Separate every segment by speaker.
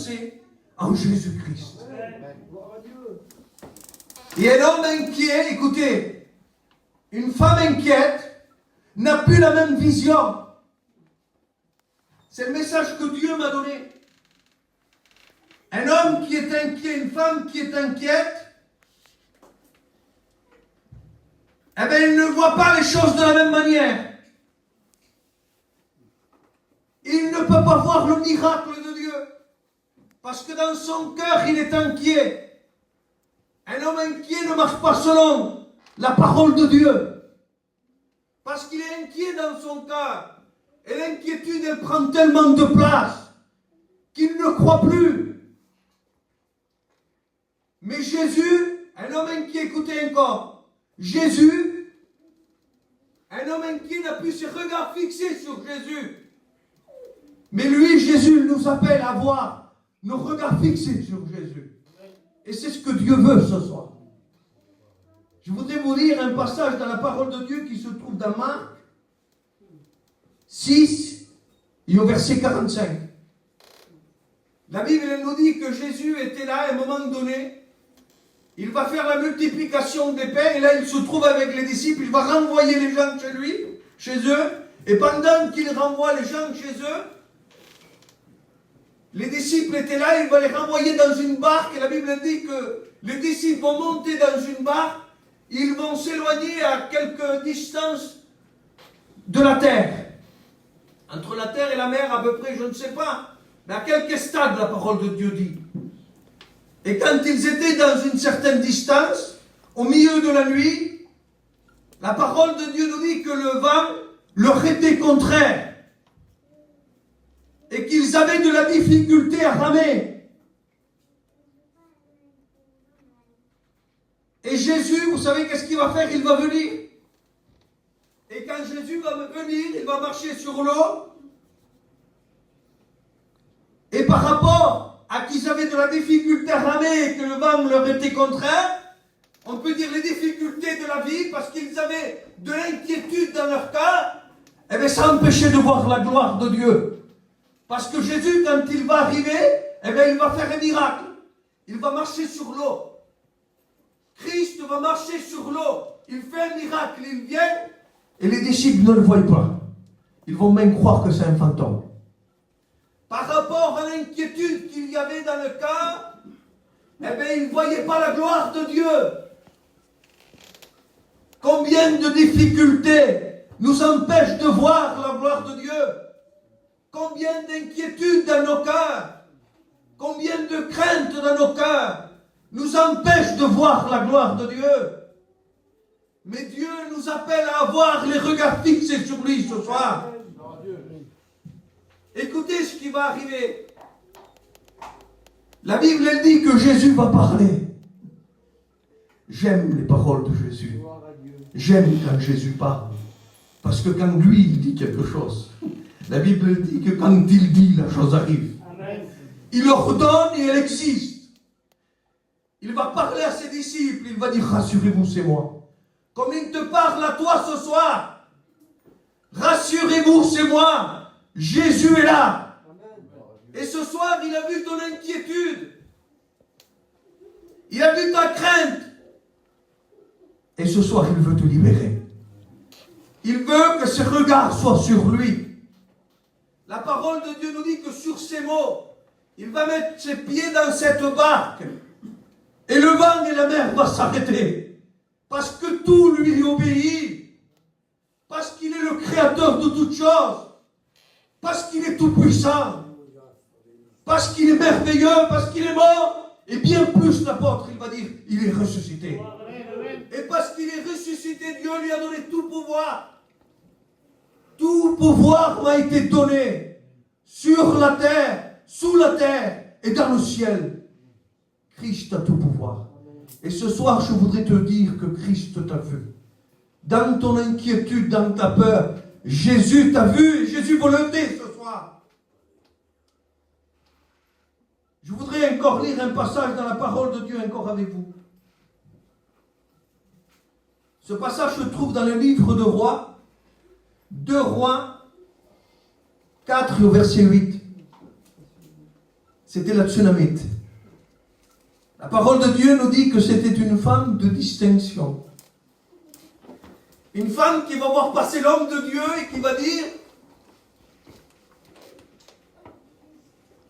Speaker 1: confiance en Jésus-Christ. Et un homme inquiet, écoutez, une femme inquiète n'a plus la même vision. C'est le message que Dieu m'a donné. Un homme qui est inquiet, une femme qui est inquiète, eh bien, il ne voit pas les choses de la même manière. Il ne peut pas voir le miracle de Dieu. Parce que dans son cœur, il est inquiet. Un homme inquiet ne marche pas selon la parole de Dieu. Parce qu'il est inquiet dans son cœur. Et l'inquiétude, elle prend tellement de place qu'il ne croit plus. Mais Jésus, un homme inquiet, écoutez encore, Jésus, un homme inquiet n'a plus ses regards fixés sur Jésus. Mais lui, Jésus, nous appelle à voir nos regards fixés sur Jésus. Et c'est ce que Dieu veut ce soir. Je voudrais vous lire un passage dans la parole de Dieu qui se trouve dans Marc 6 et au verset 45. La Bible elle nous dit que Jésus était là à un moment donné. Il va faire la multiplication des pains et là il se trouve avec les disciples. Il va renvoyer les gens chez lui, chez eux. Et pendant qu'il renvoie les gens chez eux, les disciples étaient là, il va les renvoyer dans une barque. Et la Bible dit que les disciples vont monter dans une barque. Ils vont s'éloigner à quelque distance de la terre. Entre la terre et la mer, à peu près, je ne sais pas. Mais à quelques stades, la parole de Dieu dit. Et quand ils étaient dans une certaine distance, au milieu de la nuit, la parole de Dieu nous dit que le vent leur était contraire. Et qu'ils avaient de la difficulté à ramer. Et Jésus, vous savez qu'est-ce qu'il va faire? Il va venir. Et quand Jésus va venir, il va marcher sur l'eau. Et par rapport à qu'ils avaient de la difficulté à ramer et que le vent leur était contraire, on peut dire les difficultés de la vie, parce qu'ils avaient de l'inquiétude dans leur cœur, eh bien ça empêchait de voir la gloire de Dieu. Parce que Jésus, quand il va arriver, eh bien il va faire un miracle. Il va marcher sur l'eau. Christ va marcher sur l'eau. Il fait un miracle, il vient, et les disciples ne le voient pas. Ils vont même croire que c'est un fantôme. Par rapport à l'inquiétude qu'il y avait dans le cœur, eh bien, ils ne voyaient pas la gloire de Dieu. Combien de difficultés nous empêchent de voir la gloire de Dieu? Combien d'inquiétudes dans nos cœurs? Combien de craintes dans nos cœurs nous empêchent de voir la gloire de Dieu? Mais Dieu nous appelle à avoir les regards fixés sur lui ce soir. Écoutez ce qui va arriver. La Bible, elle dit que Jésus va parler. J'aime les paroles de Jésus. J'aime quand Jésus parle. Parce que quand lui, il dit quelque chose, la Bible elle dit que quand il dit, la chose arrive. Il ordonne et elle existe. Il va parler à ses disciples. Il va dire, rassurez-vous, c'est moi. Comme il te parle à toi ce soir. Rassurez-vous, c'est moi. Jésus est là. Et ce soir, il a vu ton inquiétude. Il a vu ta crainte. Et ce soir, il veut te libérer. Il veut que ses regards soient sur lui. La parole de Dieu nous dit que sur ces mots, il va mettre ses pieds dans cette barque. Et le vent et la mer vont s'arrêter. Parce que tout lui obéit. Parce qu'il est le créateur de toutes choses. Parce qu'il est tout puissant. Parce qu'il est merveilleux. Parce qu'il est mort. Et bien plus l'apôtre, il va dire, il est ressuscité. Et parce qu'il est ressuscité, Dieu lui a donné tout pouvoir. Tout pouvoir m'a été donné. Sur la terre, sous la terre et dans le ciel. Christ a tout pouvoir. Et ce soir, je voudrais te dire que Christ t'a vu. Dans ton inquiétude, dans ta peur, Jésus t'a vu et Jésus veut l'aider ce soir. Je voudrais encore lire un passage dans la parole de Dieu encore avec vous. Ce passage se trouve dans le livre de Rois, 2 Rois 4 au verset 8. c'était la Tsunamite. La parole de Dieu nous dit que c'était une femme de distinction. Une femme qui va voir passer l'homme de Dieu et qui va dire: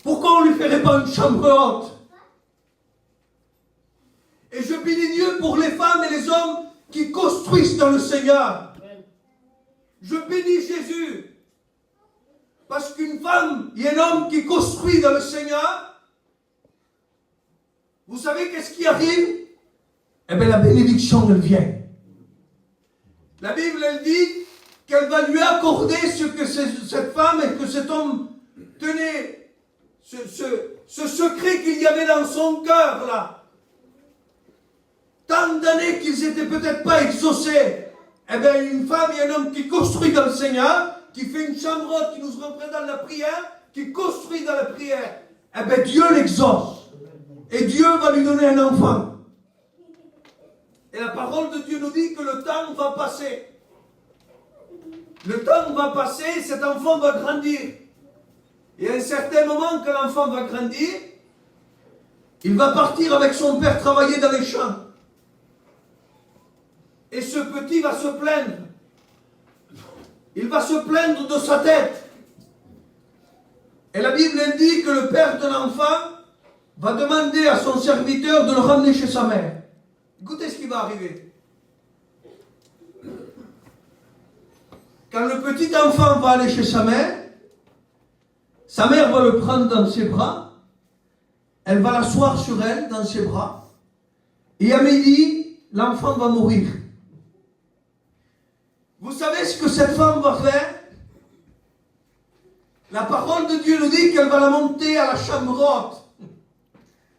Speaker 1: pourquoi on ne lui ferait pas une chambre haute? Et je bénis Dieu pour les femmes et les hommes qui construisent dans le Seigneur. Je bénis Jésus. Parce qu'une femme et un homme qui construit dans le Seigneur, vous savez qu'est-ce qui arrive? Eh bien, la bénédiction, elle vient. La Bible, elle dit qu'elle va lui accorder ce que cette femme et que cet homme tenait, ce secret qu'il y avait dans son cœur, là. Tant d'années qu'ils n'étaient peut-être pas exaucés. Eh bien, une femme et un homme qui construit dans le Seigneur, qui fait une chambre haute, qui nous représente la prière, qui construit dans la prière, eh bien, Dieu l'exauce. Et Dieu va lui donner un enfant. Et la parole de Dieu nous dit que le temps va passer. Le temps va passer, cet enfant va grandir. Et à un certain moment, quand l'enfant va grandir, il va partir avec son père travailler dans les champs. Et ce petit va se plaindre. Il va se plaindre de sa tête. Et la Bible dit que le père de l'enfant va demander à son serviteur de le ramener chez sa mère. Écoutez ce qui va arriver. Quand le petit enfant va aller chez sa mère va le prendre dans ses bras, elle va l'asseoir sur elle, dans ses bras, et à midi, l'enfant va mourir. Vous savez ce que cette femme va faire? La parole de Dieu nous dit qu'elle va la monter à la chambre haute.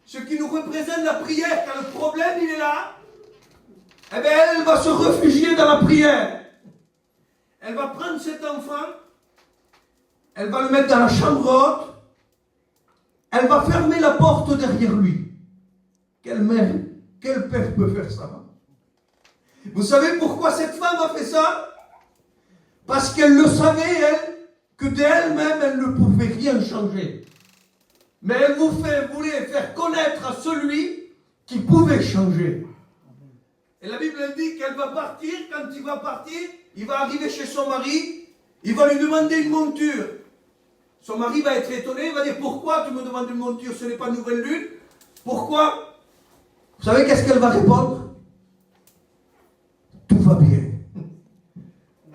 Speaker 1: Ce qui nous représente la prière. Quand le problème il est là, eh bien elle va se réfugier dans la prière. Elle va prendre cet enfant, elle va le mettre dans la chambre haute, elle va fermer la porte derrière lui. Quelle mère, quel père peut faire ça? Vous savez pourquoi cette femme a fait ça? Parce qu'elle le savait, elle, que d'elle-même, elle ne pouvait rien changer. Mais elle voulait faire connaître à celui qui pouvait changer. Et la Bible elle dit qu'elle va partir. Quand il va partir, il va arriver chez son mari, il va lui demander une monture. Son mari va être étonné, il va dire: pourquoi tu me demandes une monture? Ce n'est pas une nouvelle lune. Pourquoi? Vous savez qu'est-ce qu'elle va répondre? Tout va bien.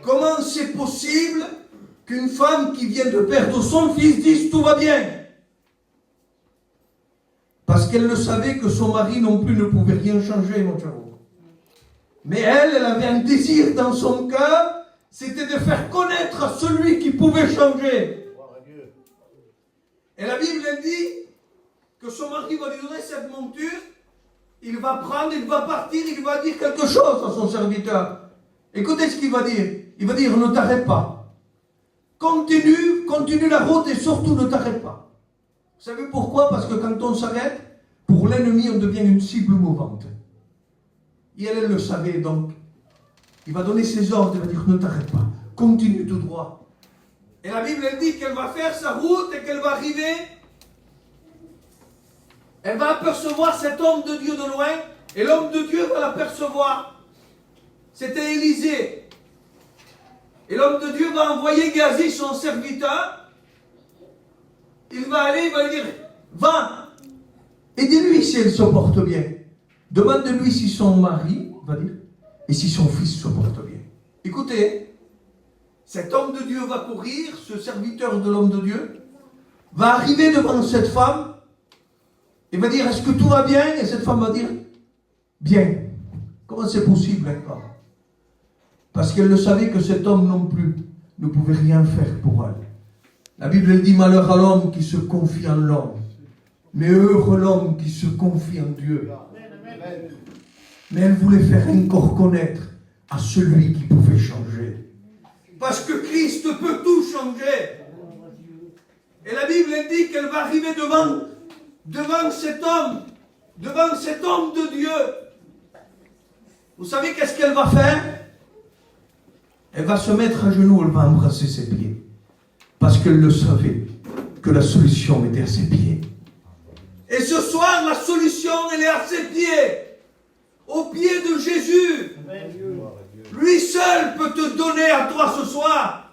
Speaker 1: Comment c'est possible qu'une femme qui vient de perdre son fils dise tout va bien? Parce qu'elle ne savait que son mari non plus ne pouvait rien changer, mon cher. Mais elle avait un désir dans son cœur, c'était de faire connaître à celui qui pouvait changer. Et la Bible elle dit que son mari va lui donner cette monture, il va prendre, il va partir, il va dire quelque chose à son serviteur. Écoutez ce qu'il va dire. Il va dire: ne t'arrête pas. Continue la route et surtout ne t'arrête pas. Vous savez pourquoi? Parce que quand on s'arrête, pour l'ennemi, on devient une cible mouvante. Et elle le savait, donc il va donner ses ordres, il va dire: ne t'arrête pas, continue tout droit. Et la Bible elle dit qu'elle va faire sa route et qu'elle va arriver. Elle va apercevoir cet homme de Dieu de loin, et l'homme de Dieu va l'apercevoir. C'était Élisée. Et l'homme de Dieu va envoyer Géasi, son serviteur. Il va aller, il va lui dire: va, et dis-lui si elle se porte bien. Demande-lui si son mari, va dire, et si son fils se porte bien. Écoutez, cet homme de Dieu va courir, ce serviteur de l'homme de Dieu, va arriver devant cette femme, et va dire: est-ce que tout va bien? Et cette femme va dire: bien. Comment c'est possible encore? Parce qu'elle ne savait que cet homme non plus ne pouvait rien faire pour elle. La Bible elle dit: malheur à l'homme qui se confie en l'homme, mais heureux l'homme qui se confie en Dieu. Mais elle voulait faire encore connaître à celui qui pouvait changer. Parce que Christ peut tout changer. Et la Bible elle dit qu'elle va arriver devant cet homme de Dieu. Vous savez qu'est-ce qu'elle va faire? Elle va se mettre à genoux, elle va embrasser ses pieds. Parce qu'elle le savait, que la solution était à ses pieds. Et ce soir, la solution, elle est à ses pieds, aux pieds de Jésus. Lui seul peut te donner à toi ce soir.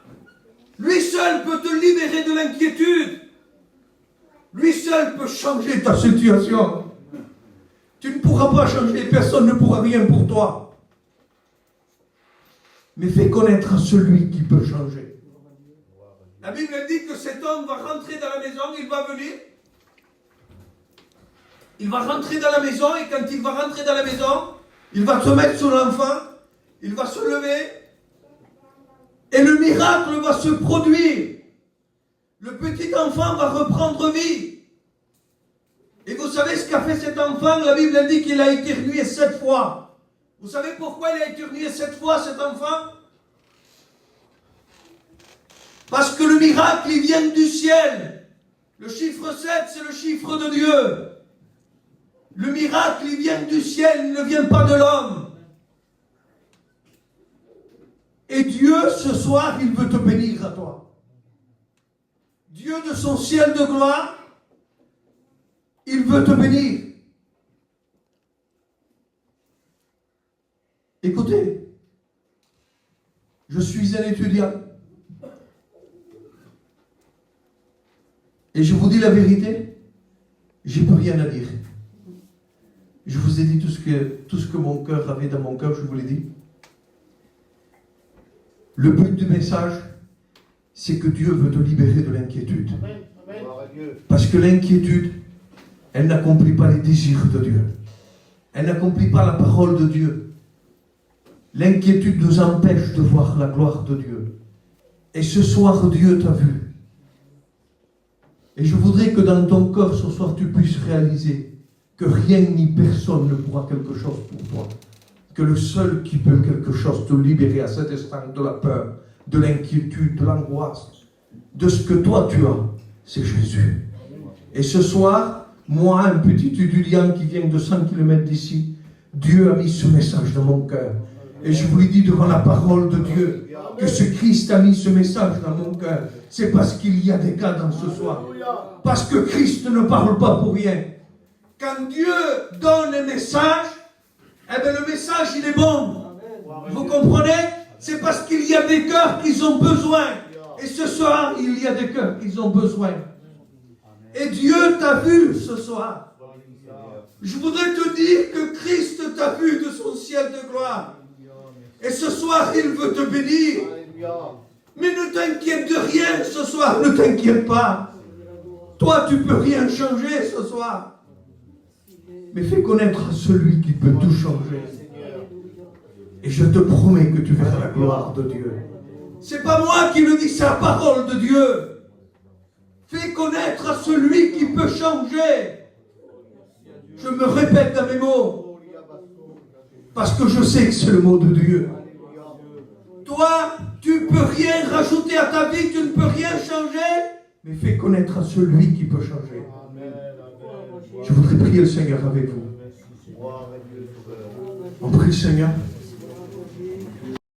Speaker 1: Lui seul peut te libérer de l'inquiétude. Lui seul peut changer ta situation. Tu ne pourras pas changer, personne ne pourra rien pour toi. Mais fais connaître à celui qui peut changer. La Bible dit que cet homme va rentrer dans la maison, il va venir. Il va rentrer dans la maison et quand il va rentrer dans la maison, il va se mettre sur l'enfant, il va se lever et le miracle va se produire. Le petit enfant va reprendre vie. Et vous savez ce qu'a fait cet enfant? La Bible dit qu'il a éternué 7 fois. Vous savez pourquoi il a éternué 7 fois cet enfant? Parce que le miracle, il vient du ciel. Le chiffre 7, c'est le chiffre de Dieu. Le miracle, il vient du ciel, il ne vient pas de l'homme. Et Dieu, ce soir, il veut te bénir à toi. Dieu de son ciel de gloire, il veut te bénir. Écoutez, je suis un étudiant. Et je vous dis la vérité, j'ai plus rien à dire. Je vous ai dit tout ce que mon cœur avait dans mon cœur, je vous l'ai dit. Le but du message, c'est que Dieu veut te libérer de l'inquiétude. Parce que l'inquiétude, elle n'accomplit pas les désirs de Dieu. Elle n'accomplit pas la parole de Dieu. L'inquiétude nous empêche de voir la gloire de Dieu. Et ce soir, Dieu t'a vu. Et je voudrais que dans ton cœur, ce soir, tu puisses réaliser que rien ni personne ne pourra quelque chose pour toi. Que le seul qui peut quelque chose te libérer à cet instant de la peur, de l'inquiétude, de l'angoisse, de ce que toi tu as, c'est Jésus. Et ce soir, moi, un petit étudiant qui vient de 100 km d'ici, Dieu a mis ce message dans mon cœur. Et je vous l'ai dit devant la parole de Dieu, que ce Christ a mis ce message dans mon cœur. C'est parce qu'il y a des cas dans ce soir. Parce que Christ ne parle pas pour rien. Quand Dieu donne un message, eh bien le message il est bon. Vous comprenez? C'est parce qu'il y a des cœurs qui ont besoin. Et ce soir, il y a des cœurs qui ont besoin. Et Dieu t'a vu ce soir. Je voudrais te dire que Christ t'a vu de son ciel de gloire. Et ce soir, il veut te bénir. Mais ne t'inquiète de rien ce soir, ne t'inquiète pas. Toi, tu peux rien changer ce soir. Mais fais connaître à celui qui peut tout changer. Et je te promets que tu verras la gloire de Dieu. C'est pas moi qui le dis, c'est la parole de Dieu. Fais connaître à celui qui peut changer. Je me répète dans mes mots. Parce que je sais que c'est le mot de Dieu. Toi, tu ne peux rien rajouter à ta vie, tu ne peux rien changer. Mais fais connaître à celui qui peut changer. Je voudrais prier le Seigneur avec vous. On prie le Seigneur.